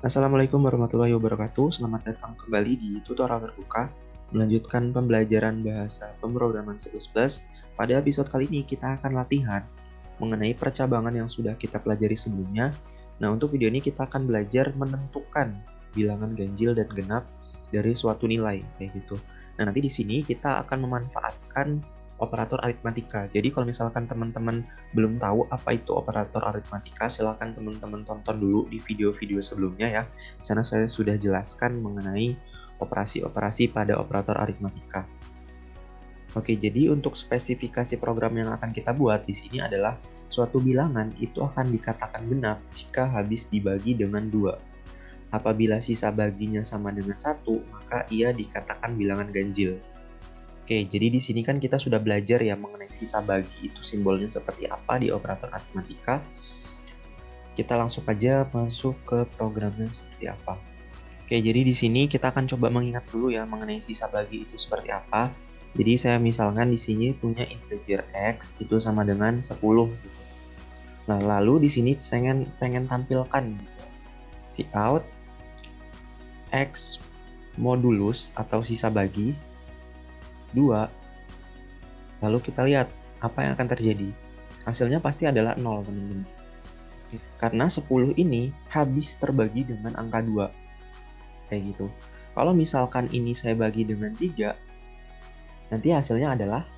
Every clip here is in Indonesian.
Assalamualaikum warahmatullahi wabarakatuh. Selamat datang kembali di tutorial terbuka, melanjutkan pembelajaran bahasa pemrograman C++. Pada episode kali ini kita akan latihan mengenai percabangan yang sudah kita pelajari sebelumnya. Nah, untuk video ini kita akan belajar menentukan bilangan ganjil dan genap dari suatu nilai, kayak gitu. Nah, nanti di sini kita akan memanfaatkan operator aritmatika. Jadi kalau misalkan teman-teman belum tahu apa itu operator aritmatika, silahkan teman-teman tonton dulu di video-video sebelumnya ya. Di sana saya sudah jelaskan mengenai operasi-operasi pada operator aritmatika. Oke, jadi untuk spesifikasi program yang akan kita buat di sini adalah suatu bilangan itu akan dikatakan genap jika habis dibagi dengan 2. Apabila sisa baginya sama dengan 1, maka ia dikatakan bilangan ganjil. Oke, jadi di sini kan kita sudah belajar ya mengenai sisa bagi itu simbolnya seperti apa di operator aritmatika. Kita langsung aja masuk ke programnya seperti apa. Oke, jadi di sini kita akan coba mengingat dulu ya mengenai sisa bagi itu seperti apa. Jadi saya misalkan di sini punya integer x itu sama dengan 10 gitu. Nah, lalu di sini saya pengen tampilkan gitu. Cout x modulus atau sisa bagi 2. Lalu kita lihat apa yang akan terjadi. Hasilnya pasti adalah 0, teman-teman. Karena 10 ini habis terbagi dengan angka 2. Kayak gitu. Kalau misalkan ini saya bagi dengan 3, nanti hasilnya adalah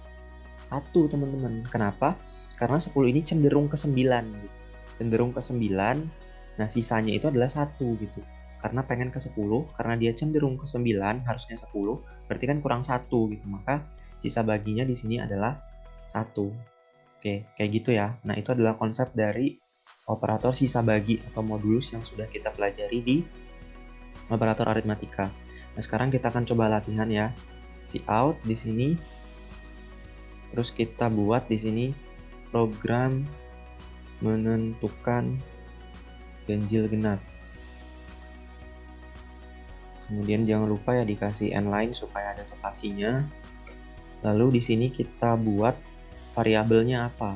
1, teman-teman. Kenapa? Karena 10 ini cenderung ke 9. Gitu. Cenderung ke 9, nah sisanya itu adalah 1 gitu. Karena pengen ke 10, karena dia cenderung ke 9, harusnya 10, berarti kan kurang 1 gitu. Maka sisa baginya di sini adalah 1. Oke, kayak gitu ya. Nah, itu adalah konsep dari operator sisa bagi atau modulus yang sudah kita pelajari di operator aritmatika. Nah, sekarang kita akan coba latihan ya. Cout di sini. Terus kita buat di sini program menentukan ganjil genap. Kemudian jangan lupa ya dikasih n-line supaya ada spasinya. Lalu di sini kita buat variabelnya apa.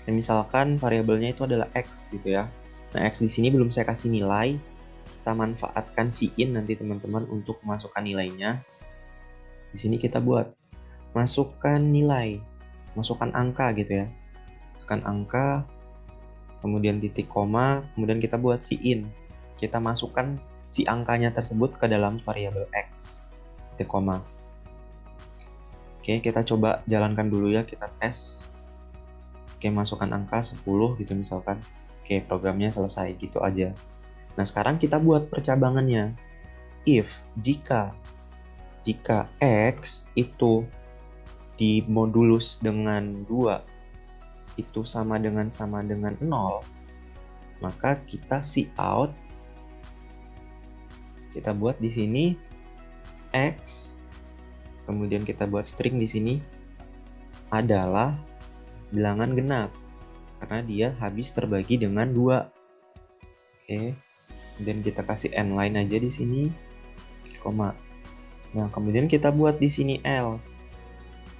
Nah, misalkan variabelnya itu adalah x gitu ya. Nah, x di sini belum saya kasih nilai. Kita manfaatkan cin nanti teman-teman untuk masukkan nilainya. Di sini kita buat masukkan nilai, masukkan angka gitu ya. Masukkan angka, kemudian titik koma, kemudian kita buat cin. Kita masukkan si angkanya tersebut ke dalam variabel x, titik koma. Oke, kita coba jalankan dulu ya, kita tes. Oke, masukkan angka 10 gitu misalkan. Oke, programnya selesai gitu aja. Nah, sekarang kita buat percabangannya. If, jika x itu dimodulus dengan 2 itu sama dengan 0, maka kita cout, kita buat di sini x, kemudian kita buat string di sini adalah bilangan genap karena dia habis terbagi dengan 2. Oke. Kemudian kita kasih n-line aja di sini, koma. Nah, kemudian kita buat di sini else.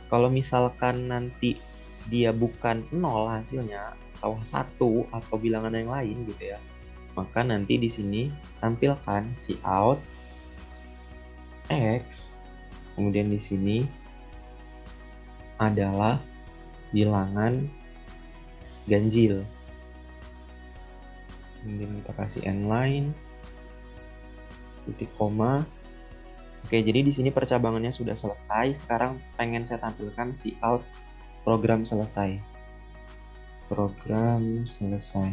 Kalau misalkan nanti dia bukan 0 hasilnya atau 1 atau bilangan yang lain gitu ya, maka nanti di sini tampilkan cout x, kemudian di sini adalah bilangan ganjil. Kemudian kita kasih n-line, titik koma. Oke, jadi di sini percabangannya sudah selesai. Sekarang pengen saya tampilkan cout program selesai. Program selesai.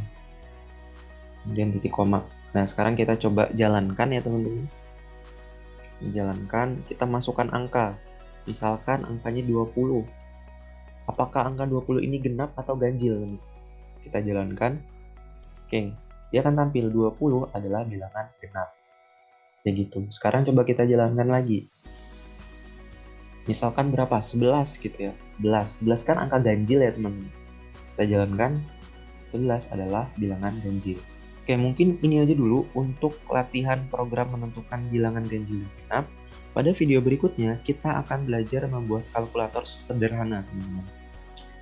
Kemudian titik koma. Nah, sekarang kita coba jalankan ya teman-teman. Jalankan, kita masukkan angka. Misalkan angkanya 20. Apakah angka 20 ini genap atau ganjil? Kita jalankan. Oke, dia akan tampil 20 adalah bilangan genap. Ya gitu. Sekarang coba kita jalankan lagi. Misalkan berapa? 11 gitu ya. 11 kan angka ganjil ya teman-teman. Kita jalankan. 11 adalah bilangan ganjil. Oke, mungkin ini aja dulu untuk latihan program menentukan bilangan ganjil dan genap. Pada video berikutnya, kita akan belajar membuat kalkulator sederhana, teman-teman.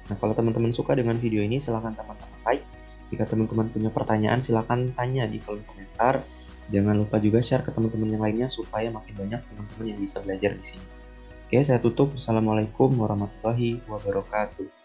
Nah, kalau teman-teman suka dengan video ini, silahkan teman-teman like. Jika teman-teman punya pertanyaan, silahkan tanya di kolom komentar. Jangan lupa juga share ke teman-teman yang lainnya supaya makin banyak teman-teman yang bisa belajar di sini. Oke, saya tutup. Assalamualaikum warahmatullahi wabarakatuh.